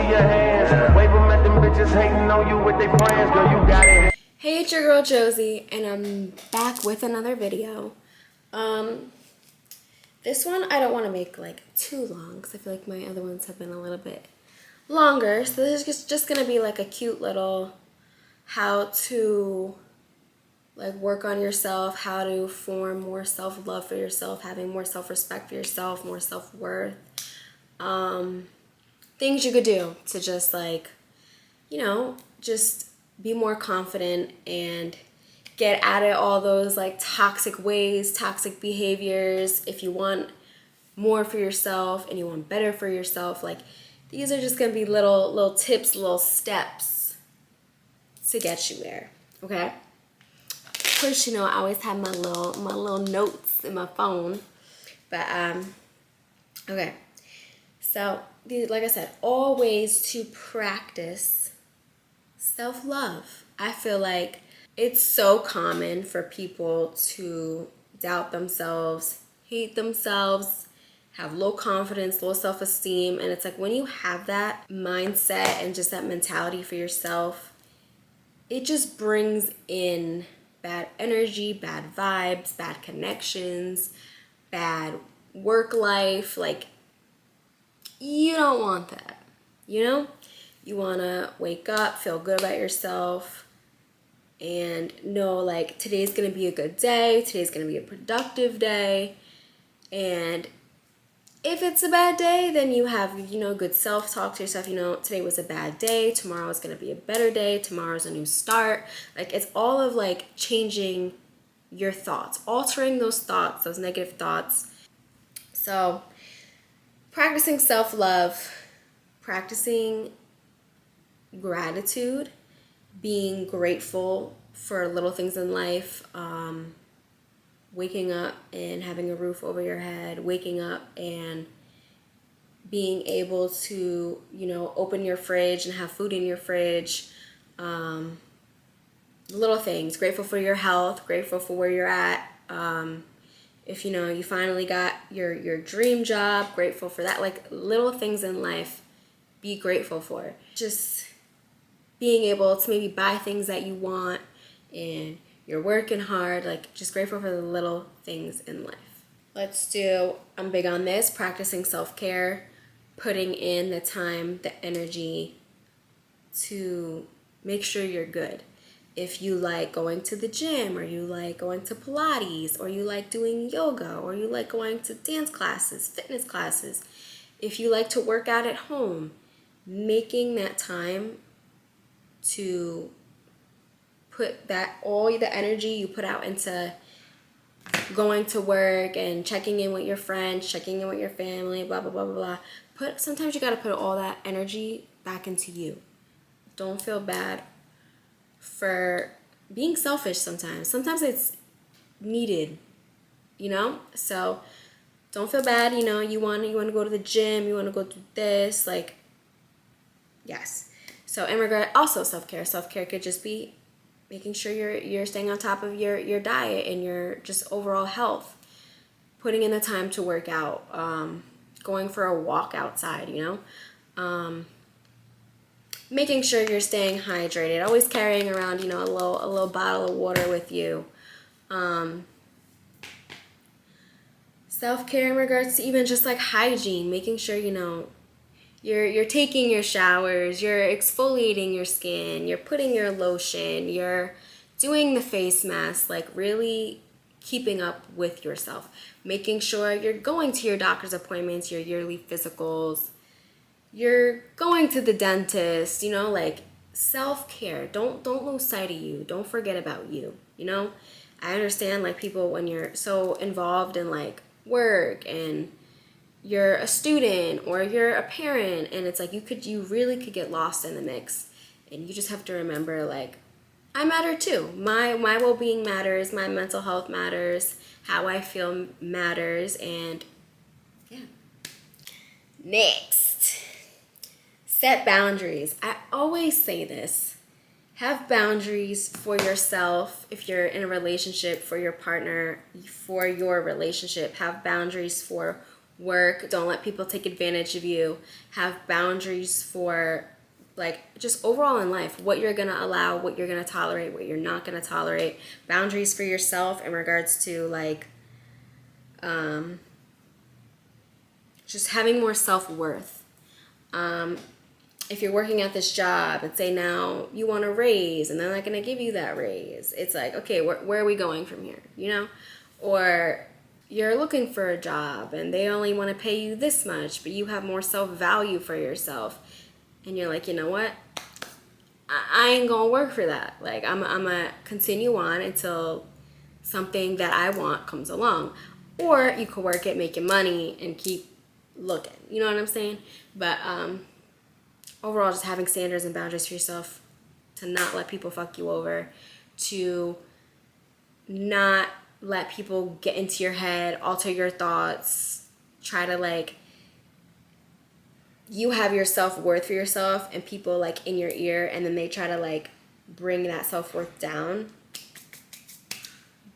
your hands. Wave them at them bitches hating on you with their friends. Girl, you got it. Hey, it's your girl Josie, and I'm back with another video. This one I don't want to make like too long because I feel like my other ones have been a little bit longer. So this is just gonna be like a cute little how to like work on yourself, how to form more self-love for yourself, having more self-respect for yourself, more self-worth. Things you could do to just like, you know, just be more confident and get out of all those like toxic ways, toxic behaviors. If you want more for yourself and you want better for yourself, like these are just gonna be little tips, little steps to get you there. Okay. Of course, you know I always have my little notes in my phone, but okay. So like I said, all ways to practice self-love. I feel like it's so common for people to doubt themselves, hate themselves, have low confidence, low self-esteem. And it's like when you have that mindset and just that mentality for yourself, it just brings in bad energy, bad vibes, bad connections, bad work life. Like, you don't want that, you know? You want to wake up, feel good about yourself, and know like today's going to be a good day, today's going to be a productive day. And if it's a bad day, then you have, you know, good self-talk to yourself. You know, today was a bad day, tomorrow is going to be a better day, tomorrow's a new start. Like, it's all of like changing your thoughts, altering those thoughts, those negative thoughts. So practicing self-love, practicing gratitude, being grateful for little things in life, waking up and having a roof over your head, waking up and being able to, you know, open your fridge and have food in your fridge, little things, grateful for your health, grateful for where you're at. If you know you finally got your dream job, grateful for that. Like little things in life, be grateful for. Just being able to maybe buy things that you want and you're working hard, like just grateful for the little things in life. Let's do, I'm big on this, practicing self-care, putting in the time, the energy to make sure you're good. If you like going to the gym, or you like going to Pilates, or you like doing yoga, or you like going to dance classes, fitness classes, if you like to work out at home, making that time to put that, all the energy you put out into going to work and checking in with your friends, checking in with your family, blah, blah, blah, blah, blah. Sometimes you got to put all that energy back into you. Don't feel bad for being selfish sometimes. Sometimes it's needed, you know? So don't feel bad, you know, you want to go to the gym, you want to go do this, like, yes. So in regard, also self-care. Self-care could just be making sure you're staying on top of your diet and your just overall health, putting in the time to work out, going for a walk outside, you know, making sure you're staying hydrated, always carrying around, you know, a little bottle of water with you. Self-care in regards to even just like hygiene, making sure, you know, you're taking your showers, you're exfoliating your skin, you're putting your lotion, you're doing the face mask, like really keeping up with yourself, making sure you're going to your doctor's appointments, your yearly physicals, you're going to the dentist, you know, like self-care. Don't lose sight of you. Don't forget about you, you know? I understand like people when you're so involved in like work and you're a student or you're a parent and it's like you really could get lost in the mix, and you just have to remember like I matter too. My well-being matters, my mental health matters, how I feel matters, and yeah. Next, set boundaries. I always say this. Have boundaries for yourself. If you're in a relationship, for your partner, for your relationship, have boundaries for work. Don't let people take advantage of you. Have boundaries for, like, just overall in life, what you're going to allow, what you're going to tolerate, what you're not going to tolerate. Boundaries for yourself in regards to, like, just having more self-worth. If you're working at this job and say now you want a raise and they're not going to give you that raise, it's like, okay, where are we going from here, you know? Or you're looking for a job and they only want to pay you this much, but you have more self-value for yourself. And you're like, you know what? I ain't going to work for that. Like, I'm going to continue on until something that I want comes along. Or you could work it, make your money, and keep looking. You know what I'm saying? But overall, just having standards and boundaries for yourself, to not let people fuck you over, to not let people get into your head, alter your thoughts, try to, like, you have your self-worth for yourself and people, like, in your ear, and then they try to, like, bring that self-worth down.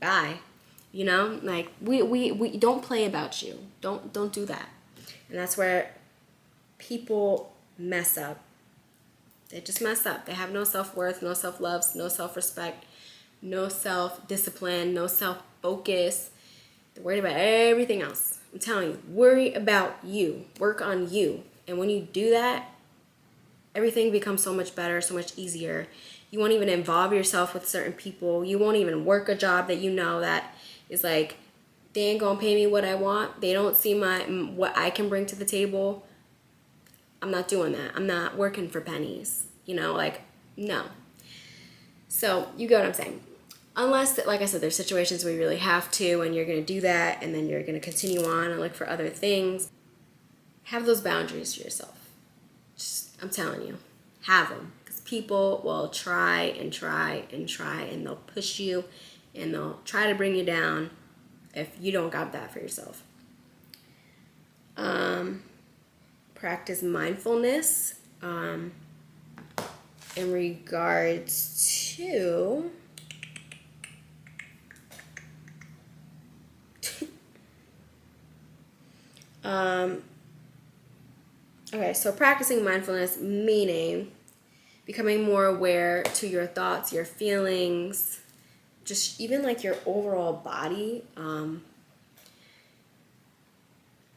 Bye. You know, like, we don't play about you. Don't do that. And that's where people mess up. They just mess up. They have no self-worth, no self-love, no self-respect, no self-discipline, no self-focus. They're worried about everything else. I'm telling you, worry about you. Work on you. And when you do that, everything becomes so much better, so much easier. You won't even involve yourself with certain people. You won't even work a job that you know that is like, they ain't gonna pay me what I want. They don't see what I can bring to the table. I'm not doing that. I'm not working for pennies. You know, like, no. So you get what I'm saying. Unless, like I said, there's situations where you really have to and you're going to do that and then you're going to continue on and look for other things. Have those boundaries for yourself. Just, I'm telling you, have them. Because people will try and try and try, and they'll push you and they'll try to bring you down if you don't got that for yourself. Practice mindfulness in regards to okay, so practicing mindfulness, meaning becoming more aware to your thoughts, your feelings, just even like your overall body.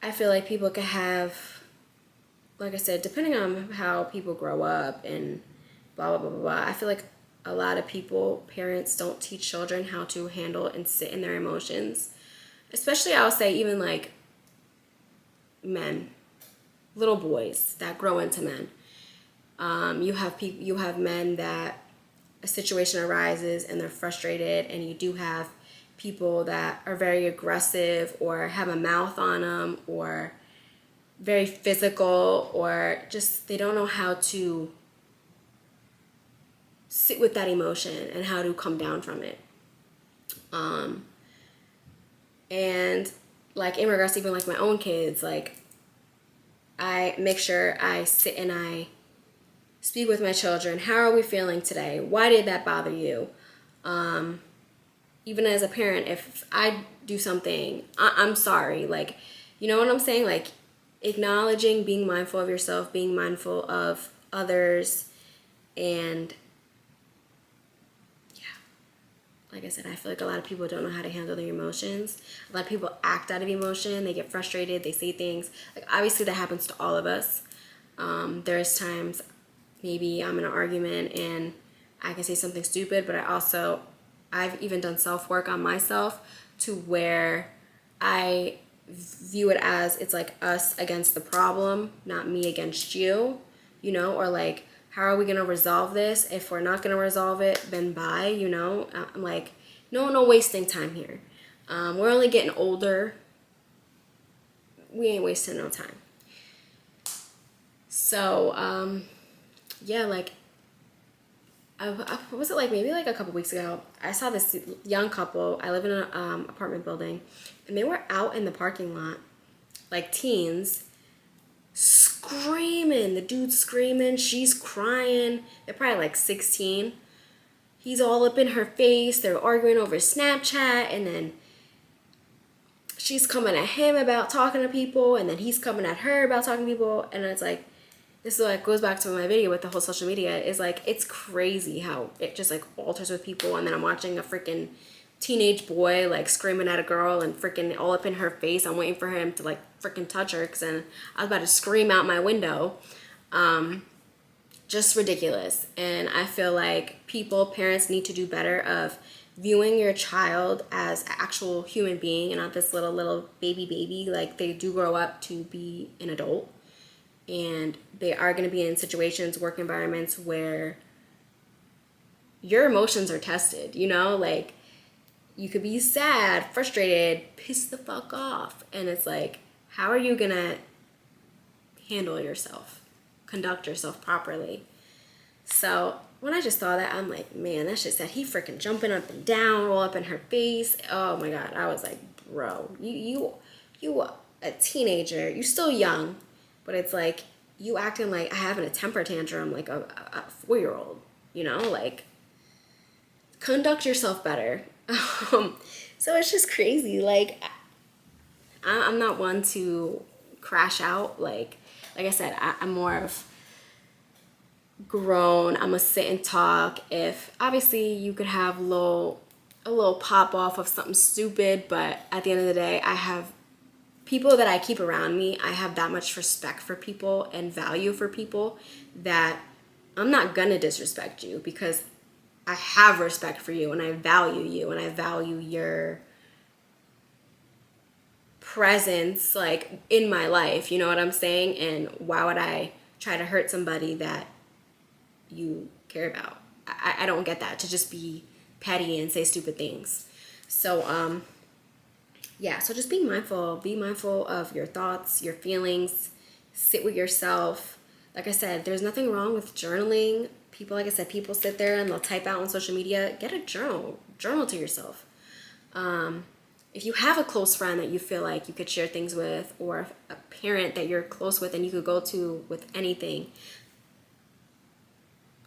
I feel like people could have, like I said, depending on how people grow up and blah, blah, blah, blah, blah. I feel like a lot of people, parents, don't teach children how to handle and sit in their emotions. Especially, I would say, even like men, little boys that grow into men. You have men that a situation arises and they're frustrated, and you do have people that are very aggressive or have a mouth on them or very physical, or just they don't know how to sit with that emotion and how to come down from it. And like in regards to even like my own kids, like I make sure I sit and I speak with my children. How are we feeling today? Why did that bother you? Even as a parent, if I do something, I'm sorry. Like, you know what I'm saying? Like, acknowledging, being mindful of yourself, being mindful of others, and yeah, like I said, I feel like a lot of people don't know how to handle their emotions. A lot of people act out of emotion. They get frustrated. They say things. Like, obviously, that happens to all of us. There's times maybe I'm in an argument and I can say something stupid, but I've even done self-work on myself to where I view it as it's like us against the problem, not me against you, you know, or like, how are we going to resolve this? If we're not going to resolve it, then bye, you know. I'm like, no wasting time here. We're only getting older. We ain't wasting no time. So, yeah, like, I was it like maybe like a couple weeks ago, I saw this young couple. I live in an apartment building, and they were out in the parking lot, like teens, screaming. The dude's screaming, she's crying. They're probably like 16. He's all up in her face. They're arguing over Snapchat, and then she's coming at him about talking to people, and then he's coming at her about talking to people, and it's like, this is like goes back to my video with the whole social media, is like, it's crazy how it just like alters with people. And then I'm watching a freaking teenage boy like screaming at a girl and freaking all up in her face. I'm waiting for him to like freaking touch her, because then I was about to scream out my window. Just ridiculous. And I feel like parents need to do better of viewing your child as an actual human being and not this little baby. Like, they do grow up to be an adult, and they are going to be in situations, work environments where your emotions are tested, you know? Like, you could be sad, frustrated, pissed the fuck off. And it's like, how are you going to handle yourself, conduct yourself properly? So when I just saw that, I'm like, man, that shit said he freaking jumping up and down, all up in her face. Oh my God. I was like, bro, you a teenager, you still young, but it's like, you acting like I having a temper tantrum like a 4-year-old, you know? Like, conduct yourself better. So it's just crazy. Like, I'm not one to crash out. Like I said, I'm more of grown. I'm gonna sit and talk. If obviously you could have a little pop off of something stupid, but at the end of the day, I have people that I keep around me. I have that much respect for people and value for people that I'm not gonna disrespect you, because I have respect for you and I value you and I value your presence like in my life, you know what I'm saying? And why would I try to hurt somebody that you care about? I don't get that, to just be petty and say stupid things. So yeah, so just be mindful of your thoughts, your feelings, sit with yourself. Like I said, there's nothing wrong with journaling. People, like I said, people sit there and they'll type out on social media. Get a journal to yourself. If you have a close friend that you feel like you could share things with, or a parent that you're close with and you could go to with anything,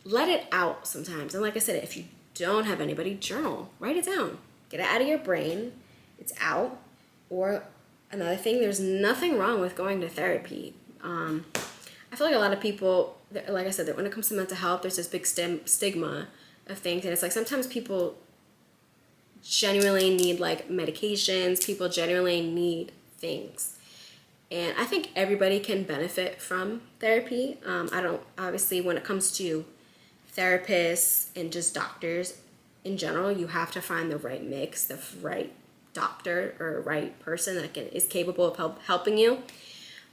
let it out sometimes. And like I said, if you don't have anybody, journal, write it down, get it out of your brain, it's out. Or another thing, there's nothing wrong with going to therapy. I feel like a lot of people, like I said, that when it comes to mental health, there's this big stigma of things. And it's like, sometimes people genuinely need like medications, people genuinely need things. And I think everybody can benefit from therapy. I don't, obviously, when it comes to therapists and just doctors in general, you have to find the right mix, the right doctor or right person that is capable of helping you.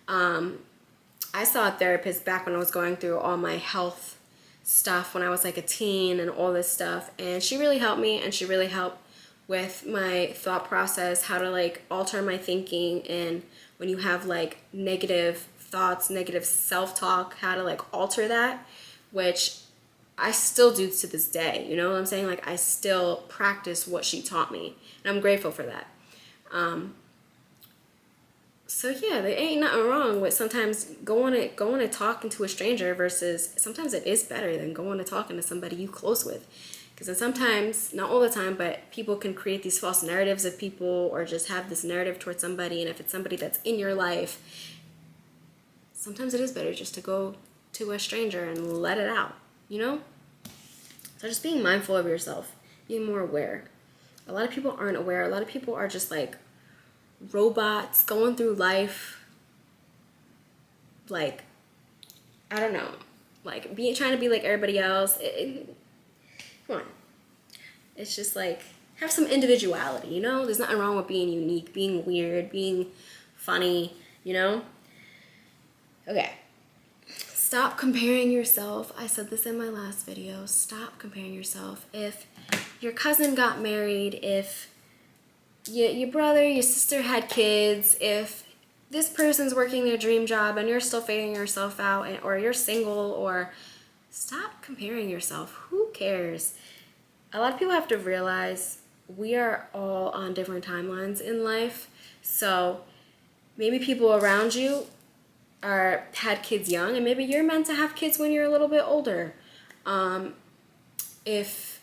I saw a therapist back when I was going through all my health stuff when I was like a teen and all this stuff, and she really helped me, and she really helped with my thought process, how to like alter my thinking, and when you have like negative thoughts, negative self-talk, how to like alter that, which I still do to this day, you know what I'm saying? Like, I still practice what she taught me, and I'm grateful for that. So yeah, there ain't nothing wrong with sometimes going to talking to a stranger, versus sometimes it is better than going to talking to somebody you close with. Because then sometimes, not all the time, but people can create these false narratives of people, or just have this narrative towards somebody. And if it's somebody that's in your life, sometimes it is better just to go to a stranger and let it out, you know? So just being mindful of yourself, being more aware. A lot of people aren't aware. A lot of people are just like robots going through life, like, I don't know, like trying to be like everybody else. Come on. It's just like, have some individuality, you know? There's nothing wrong with being unique, being weird, being funny, you know? Okay. Stop comparing yourself. I said this in my last video. Stop comparing yourself. If your cousin got married, if your brother, your sister had kids, if this person's working their dream job and you're still figuring yourself out, or you're single, or stop comparing yourself. Who cares? A lot of people have to realize we are all on different timelines in life. So maybe people around you had kids young, and maybe you're meant to have kids when you're a little bit older. If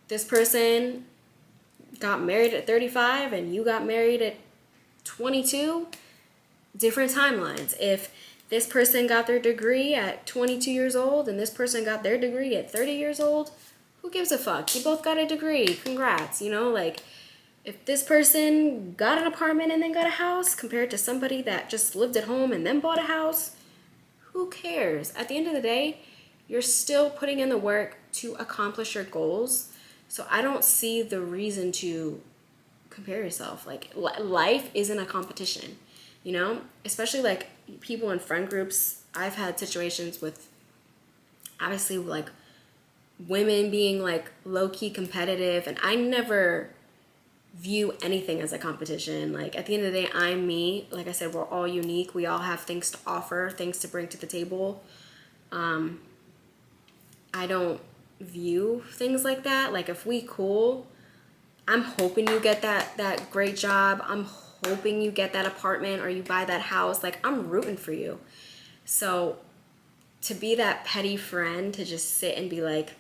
this person got married at 35 and you got married at 22, different timelines. If this person got their degree at 22 years old and this person got their degree at 30 years old, who gives a fuck? You both got a degree. Congrats, you know? Like, if this person got an apartment and then got a house compared to somebody that just lived at home and then bought a house, who cares? At the end of the day, you're still putting in the work to accomplish your goals. So I don't see the reason to compare yourself. Like, life isn't a competition, you know? Especially like people in friend groups. I've had situations with, obviously, like women being like low-key competitive, and I never view anything as a competition. Like, at the end of the day, I'm me. Like I said, we're all unique. We all have things to offer, things to bring to the table. I don't view things like that. Like, if we cool, I'm hoping you get that great job. I'm hoping you get that apartment or you buy that house. Like, I'm rooting for you. So to be that petty friend, to just sit and be like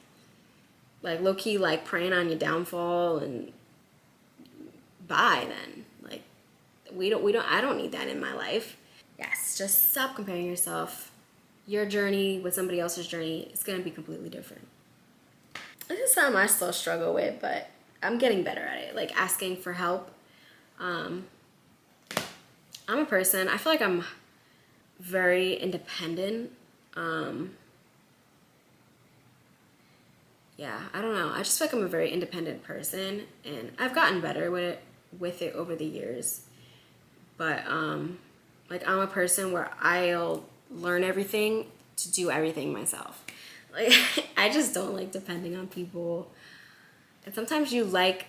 low-key like preying on your downfall, and bye then. Like, I don't need that in my life. Yes, just stop comparing yourself. Your journey with somebody else's journey is going to be completely different. This is something I still struggle with, but I'm getting better at it. Like, asking for help. I'm a person, I feel like I'm very independent. Yeah, I don't know. I just feel like I'm a very independent person, and I've gotten better with it over the years. But like, I'm a person where I'll learn everything to do everything myself. Like, I just don't like depending on people. And sometimes you like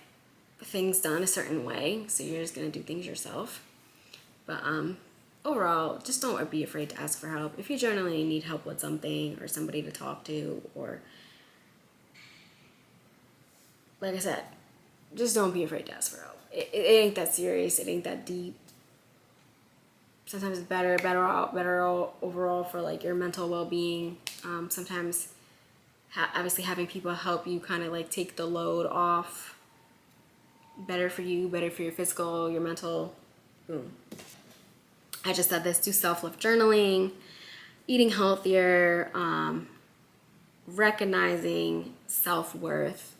things done a certain way, so you're just gonna do things yourself. But overall, just don't be afraid to ask for help. If you generally need help with something, or somebody to talk to, or like I said, just don't be afraid to ask for help. It ain't that serious. It ain't that deep. Sometimes it's better overall for like your mental well-being. Sometimes obviously having people help you kind of like take the load off. Better for you, better for your physical, your mental. Boom. I just said this: do self-love journaling, eating healthier, recognizing self-worth.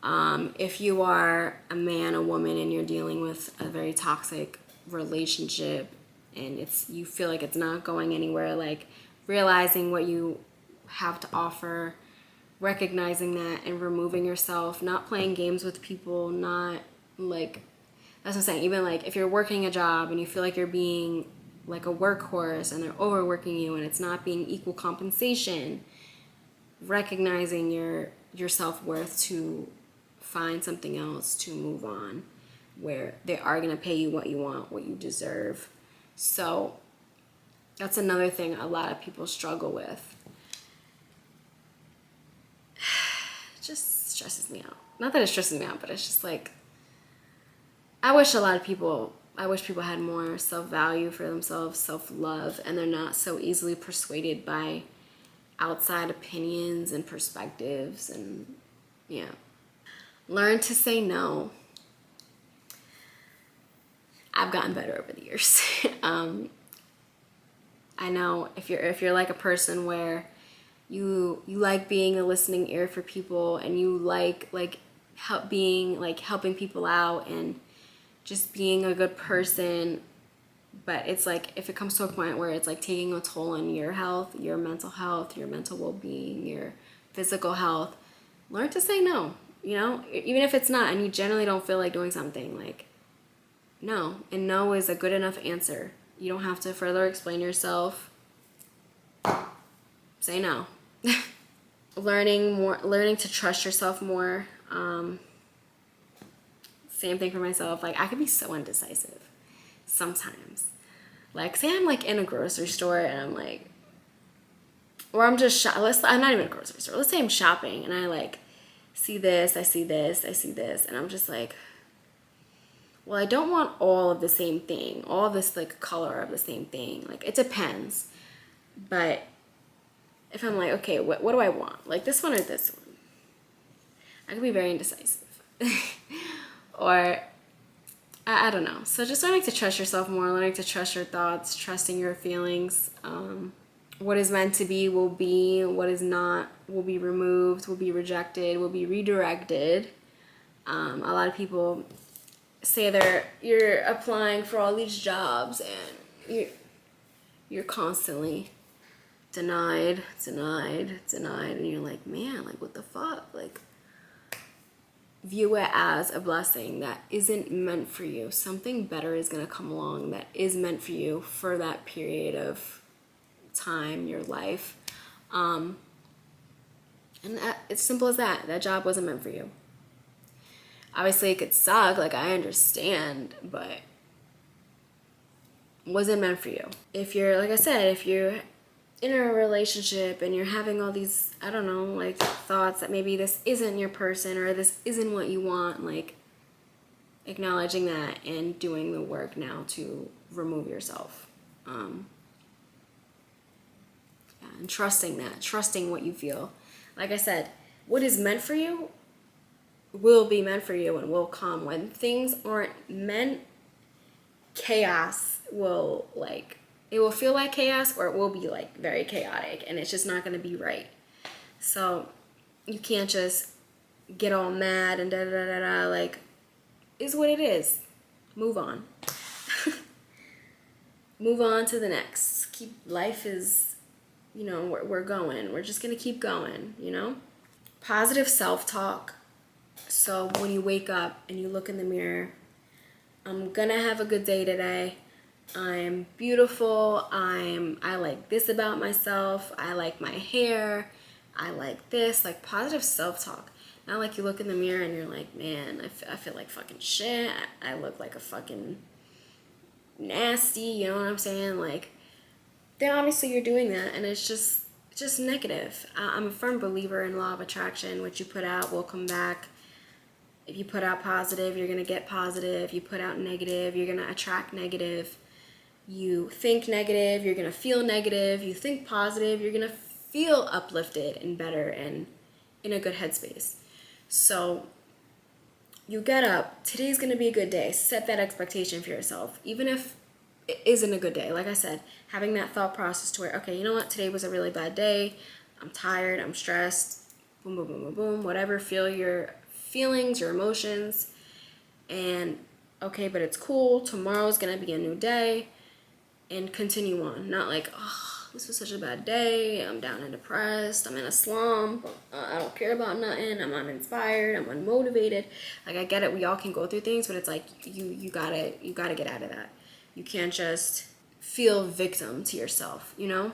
If you are a man, a woman, and you're dealing with a very toxic relationship, and you feel like it's not going anywhere, like realizing what you have to offer, recognizing that, and removing yourself, not playing games with people, not like, that's what I'm saying. Even like if you're working a job and you feel like you're being like a workhorse and they're overworking you and it's not being equal compensation, recognizing your self-worth to find something else to move on, where they are going to pay you what you want, what you deserve. So that's another thing a lot of people struggle with. It just stresses me out. Not that it stresses me out, but it's just like, I wish people had more self-value for themselves, self-love, and they're not so easily persuaded by outside opinions and perspectives. And yeah, learn to say no. I've gotten better over the years. I know if you're like a person where you like being a listening ear for people, and you like helping people out and just being a good person, but it's like, if it comes to a point where it's like taking a toll on your health, your mental well-being, your physical health, learn to say no. You know, even if it's not, and you generally don't feel like doing something, like, no. And no is a good enough answer. You don't have to further explain yourself. Say no. Learning to trust yourself more. Same thing for myself. Like, I could be so indecisive sometimes. Like, say I'm like in a grocery store and I'm like, or I'm just I'm not even in a grocery store. Let's say I'm shopping and I like see this, I see this, and I'm just like, well, I don't want all of the same thing, all of this like color of the same thing. Like, it depends. But if I'm like, okay, what do I want? Like, this one or this one? I could be very indecisive. Or I don't know. So just learning to trust yourself more, learning to trust your thoughts, trusting your feelings. What is meant to be, what is not will be removed, will be rejected, will be redirected. A lot of people say you're applying for all these jobs and you're constantly denied, and you're like, man, like what the fuck? Like, view it as a blessing that isn't meant for you. Something better is gonna come along that is meant for you for that period of time, your life. And it's simple as that. That job wasn't meant for you. Obviously, it could suck, like I understand, but wasn't meant for you. If you're, like I said, if you're in a relationship and you're having all these, I don't know, like thoughts that maybe this isn't your person or this isn't what you want, like acknowledging that and doing the work now to remove yourself. And trusting that, trusting what you feel. Like I said, what is meant for you will be meant for you and will come. When things aren't meant, chaos will, like, it will feel like chaos, or it will be like very chaotic, and it's just not going to be right. So you can't just get all mad and da da da da. Like, is what it is. Move on. Move on to the next. Life is, you know, we're going. We're just going to keep going, you know? Positive self-talk. So when you wake up and you look in the mirror, I'm going to have a good day today. I'm beautiful. I like this about myself. I like my hair. I like this. Like, positive self-talk. Not like you look in the mirror and you're like, man, I feel like fucking shit. I look like a fucking nasty, you know what I'm saying? Like, then obviously you're doing that, and it's just negative. I'm a firm believer in law of attraction. What you put out will come back. If you put out positive, you're going to get positive. If you put out negative, you're going to attract negative. You think negative, you're going to feel negative. You think positive, you're going to feel uplifted and better and in a good headspace. So you get up. Today's going to be a good day. Set that expectation for yourself. Even if it isn't a good day, like I said, having that thought process to where, okay, you know what? Today was a really bad day. I'm tired. I'm stressed. Boom, boom, boom, boom, boom. Whatever. Feel your feelings, your emotions. And okay, but it's cool. Tomorrow's going to be a new day. And continue on. Not like, oh, this was such a bad day. I'm down and depressed. I'm in a slump. I don't care about nothing. I'm uninspired. I'm unmotivated. Like, I get it. We all can go through things, but it's like you gotta get out of that. You can't just feel victim to yourself, you know?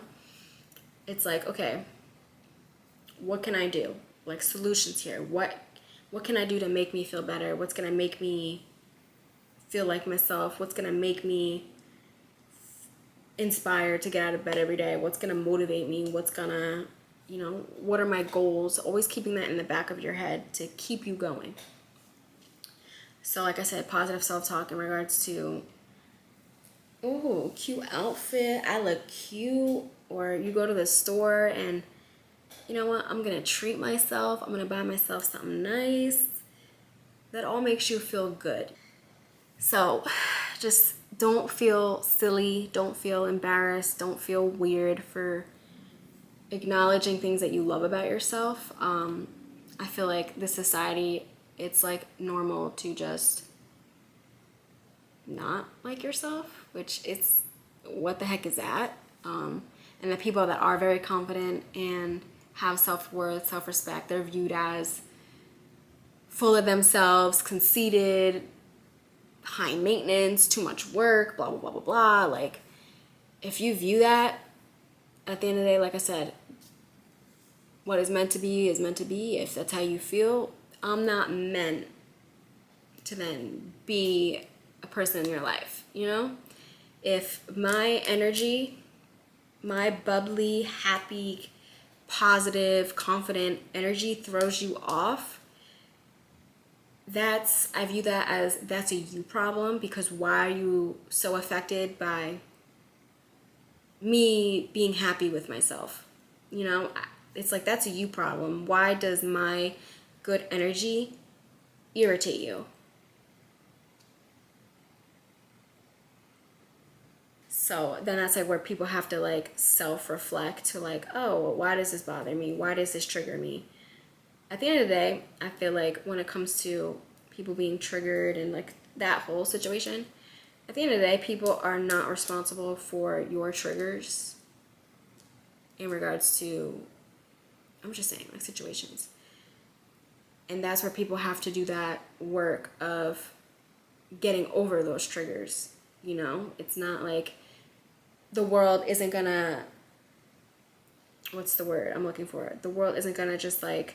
It's like, okay, what can I do? Like, solutions here. What can I do to make me feel better? What's gonna make me feel like myself? What's gonna make me inspired to get out of bed every day? What's gonna motivate me? What's gonna, you know, what are my goals? Always keeping that in the back of your head to keep you going. So like I said, positive self-talk in regards to, ooh, cute outfit, I look cute. Or you go to the store and, you know what, I'm gonna treat myself. I'm gonna buy myself something nice. That all makes you feel good. So just don't feel silly, don't feel embarrassed, don't feel weird for acknowledging things that you love about yourself. I feel like this society, it's like normal to just not like yourself, which it's, what the heck is that? And the people that are very confident and have self-worth, self-respect, they're viewed as full of themselves, conceited, high maintenance, too much work, blah, blah, blah, blah, blah. Like, if you view that, at the end of the day, like I said, what is meant to be is meant to be. If that's how you feel, I'm not meant to then be a person in your life, you know? If my energy, my bubbly, happy, positive, confident energy throws you off, I view that as, that's a you problem, because why are you so affected by me being happy with myself? You know, it's like, that's a you problem. Why does my good energy irritate you? So then that's like where people have to like self-reflect to like, oh, well, why does this bother me? Why does this trigger me? At the end of the day, I feel like when it comes to people being triggered and like that whole situation, at the end of the day, people are not responsible for your triggers in regards to, I'm just saying, like situations. And that's where people have to do that work of getting over those triggers. You know, it's not like the world isn't gonna, what's the word I'm looking for? The world isn't gonna just like,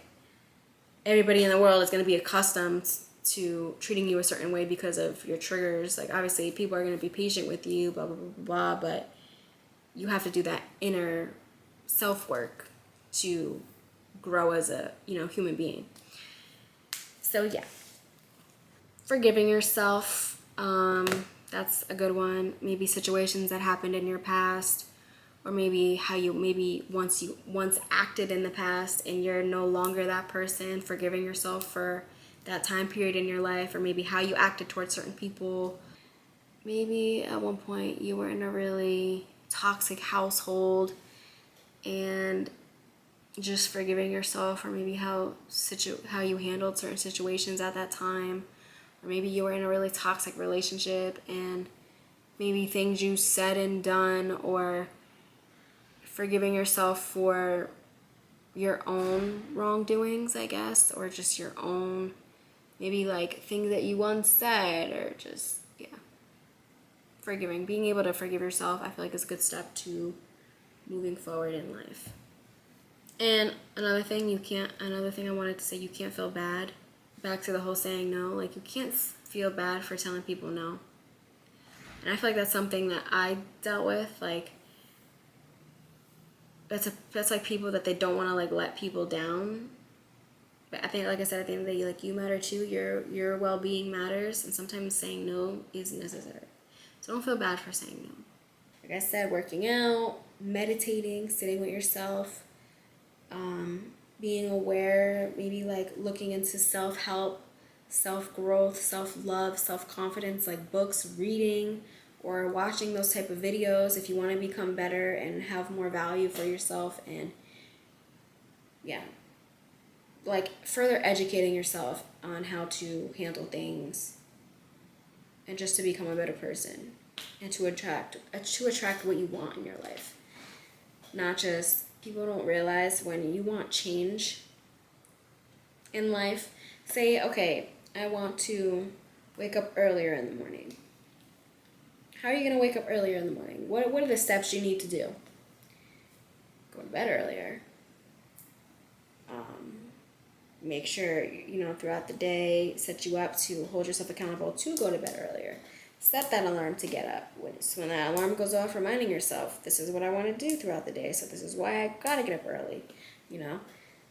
everybody in the world is gonna be accustomed to treating you a certain way because of your triggers. Like obviously people are gonna be patient with you, blah, blah, blah, blah, but you have to do that inner self-work to grow as a, you know, human being. So yeah. Forgiving yourself, that's a good one. Maybe situations that happened in your past, or maybe how you once acted in the past and you're no longer that person. Forgiving yourself for that time period in your life, or maybe how you acted towards certain people. Maybe at one point you were in a really toxic household, and just forgiving yourself for maybe how you handled certain situations at that time. Or maybe you were in a really toxic relationship and maybe things you said and done, or forgiving yourself for your own wrongdoings, I guess, or just your own, maybe like things that you once said, or just, yeah. Being able to forgive yourself, I feel like is a good step to moving forward in life. And another thing I wanted to say, you can't feel bad. Back to the whole saying no, like you can't feel bad for telling people no. And I feel like that's something that I dealt with, like that's like people that they don't want to like let people down. But I think, like I said, at the end of the day, like you matter too. Your well-being matters, and sometimes saying no is necessary. So don't feel bad for saying no. Like I said, working out, meditating, sitting with yourself, being aware, maybe like looking into self-help, self-growth, self-love, self-confidence, like books, reading, or watching those type of videos if you want to become better and have more value for yourself. And yeah, like further educating yourself on how to handle things and just to become a better person and to attract what you want in your life. Not just, people don't realize when you want change in life, say, okay, I want to wake up earlier in the morning. How are you going to wake up earlier in the morning? What are the steps you need to do? Go to bed earlier. Make sure, you know, throughout the day, set you up to hold yourself accountable to go to bed earlier. Set that alarm to get up. So when that alarm goes off, reminding yourself, this is what I want to do throughout the day, so this is why I got to get up early, you know?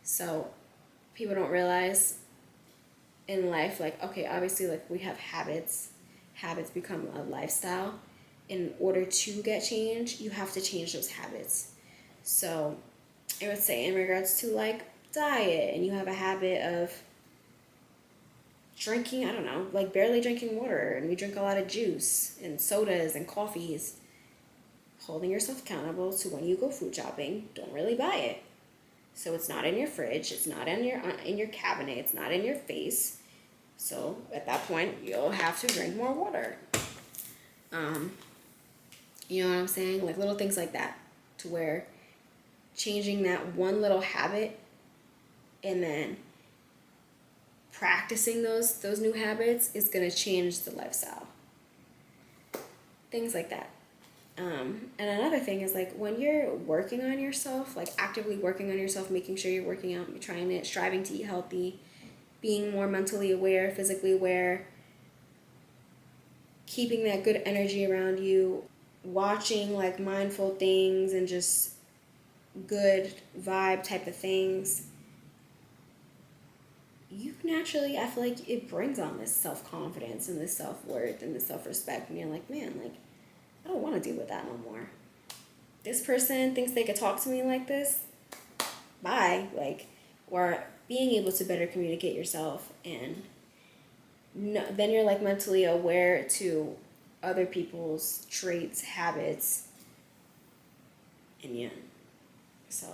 So people don't realize in life, like, okay, obviously, like, we have habits. Habits become a lifestyle. In order to get change, you have to change those habits. So I would say in regards to, like, diet, and you have a habit of drinking, I don't know, like barely drinking water, and we drink a lot of juice and sodas and coffees, holding yourself accountable to when you go food shopping, don't really buy it. So it's not in your fridge, it's not in your cabinet, it's not in your face. So at that point, you'll have to drink more water. You know what I'm saying? Like little things like that, to where changing that one little habit and then practicing those new habits is going to change the lifestyle. Things like that. And another thing is, like, when you're working on yourself, like actively working on yourself, making sure you're working out, you're striving to eat healthy, being more mentally aware, physically aware, keeping that good energy around you, watching like mindful things and just good vibe type of things, you naturally, I feel like it brings on this self-confidence and this self-worth and this self-respect, and you're like, man, like, I don't want to deal with that no more. This person thinks they could talk to me like this, bye. Like, or being able to better communicate yourself, and then you're like mentally aware to other people's traits, habits, and yeah. So,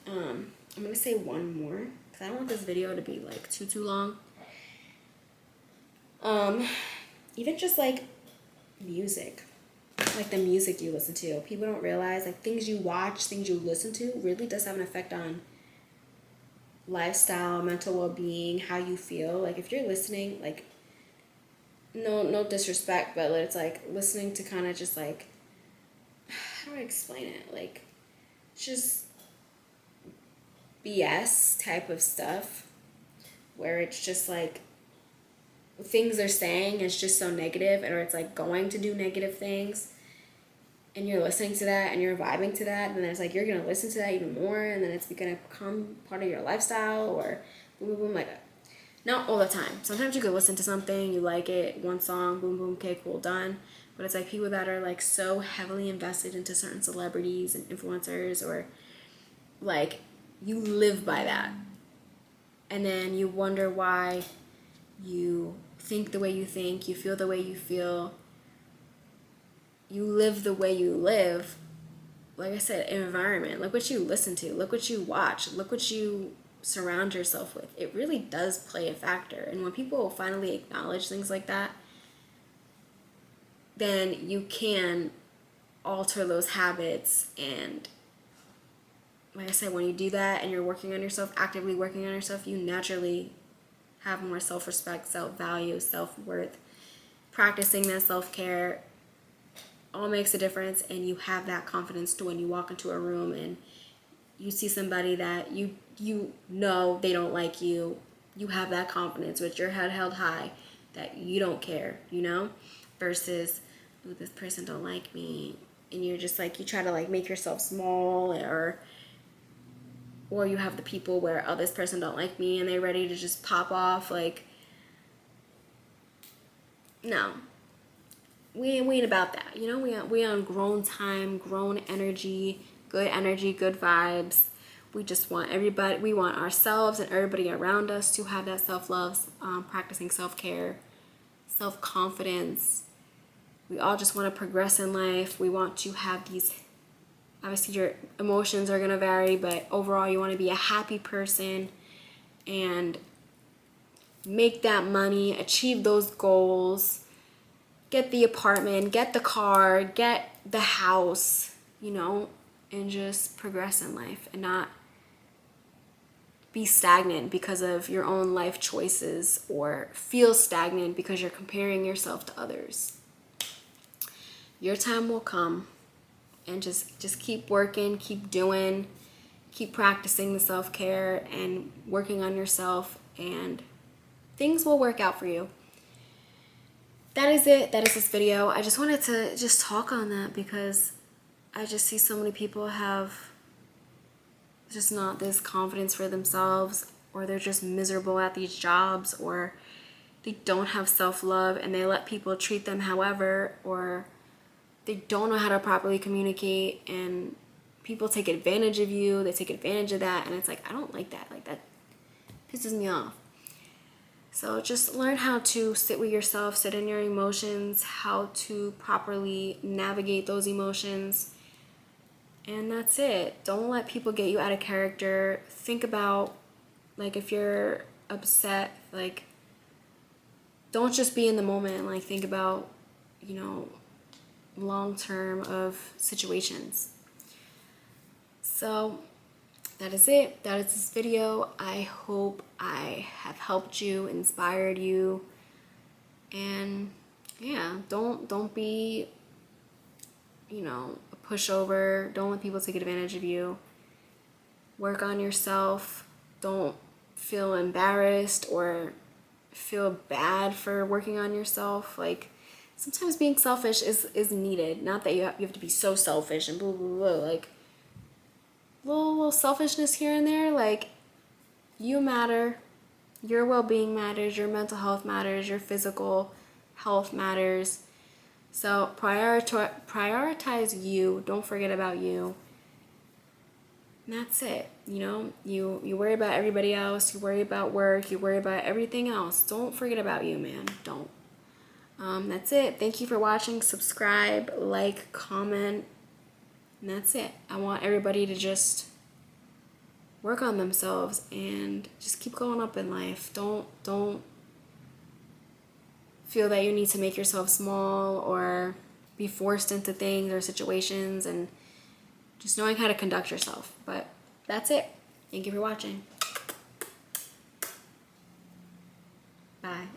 I'm gonna say one more because I don't want this video to be like too long. Even just like music, like the music you listen to. People don't realize like things you watch, things you listen to really does have an effect on lifestyle, mental well-being, how you feel. Like if you're listening, like no disrespect, but it's like listening to kind of just like, how do I explain it? Like just BS type of stuff where it's just like things they're saying is just so negative, or it's like going to do negative things, and you're listening to that and you're vibing to that, and then it's like you're gonna listen to that even more, and then it's gonna become part of your lifestyle, or boom boom boom. Like not all the time. Sometimes you could listen to something, you like it, one song, boom boom, okay, cool, done. But it's like people that are like so heavily invested into certain celebrities and influencers, or like you live by that, and then you wonder why you think the way you think, you feel the way you feel, you live the way you live. Like I said, environment. Look what you listen to, look what you watch, look what you surround yourself with. It really does play a factor. And when people finally acknowledge things like that, then you can alter those habits. And like I said, when you do that and you're working on yourself, actively working on yourself, you naturally have more self-respect, self-value, self-worth. Practicing that self-care all makes a difference, and you have that confidence to when you walk into a room and you see somebody that you know they don't like you, you have that confidence with your head held high that you don't care, you know, versus, oh, this person don't like me, and you're just like, you try to like make yourself small, or you have the people where, oh, this person don't like me, and they're ready to just pop off. Like, no, we ain't about that, you know. We on grown time, grown energy, good vibes. We just want everybody, we want ourselves and everybody around us to have that self-love, practicing self-care, self-confidence. We all just want to progress in life. We want to have these, obviously your emotions are going to vary, but overall you want to be a happy person and make that money, achieve those goals, get the apartment, get the car, get the house, you know, and just progress in life and not be stagnant because of your own life choices, or feel stagnant because you're comparing yourself to others. Your time will come, and just keep working, keep doing, keep practicing the self-care and working on yourself, and things will work out for you. That is it. That is this video. I just wanted to just talk on that because I just see so many people have just not this confidence for themselves, or they're just miserable at these jobs, or they don't have self-love and they let people treat them however, or they don't know how to properly communicate and people take advantage of you, they take advantage of that, and it's like, I don't like that. Like, that pisses me off. So just learn how to sit with yourself, sit in your emotions, how to properly navigate those emotions, and that's it. Don't let people get you out of character. Think about, like, if you're upset, like, don't just be in the moment. Like, think about, you know, long term of situations. So that is it. That is this video. I hope I have helped you, inspired you, and yeah, don't be, you know, a pushover. Don't let people take advantage of you. Work on yourself. Don't feel embarrassed or feel bad for working on yourself. Like, sometimes being selfish is needed. Not that you have to be so selfish and blah blah blah. Like, little selfishness here and there. Like, you matter. Your well-being matters. Your mental health matters. Your physical health matters. So prioritize you. Don't forget about you. And that's it. You know, you worry about everybody else. You worry about work. You worry about everything else. Don't forget about you, man. Don't. That's it. Thank you for watching. Subscribe, like, comment, and that's it. I want everybody to just work on themselves and just keep going up in life. Don't feel that you need to make yourself small or be forced into things or situations, and just knowing how to conduct yourself. But that's it. Thank you for watching. Bye.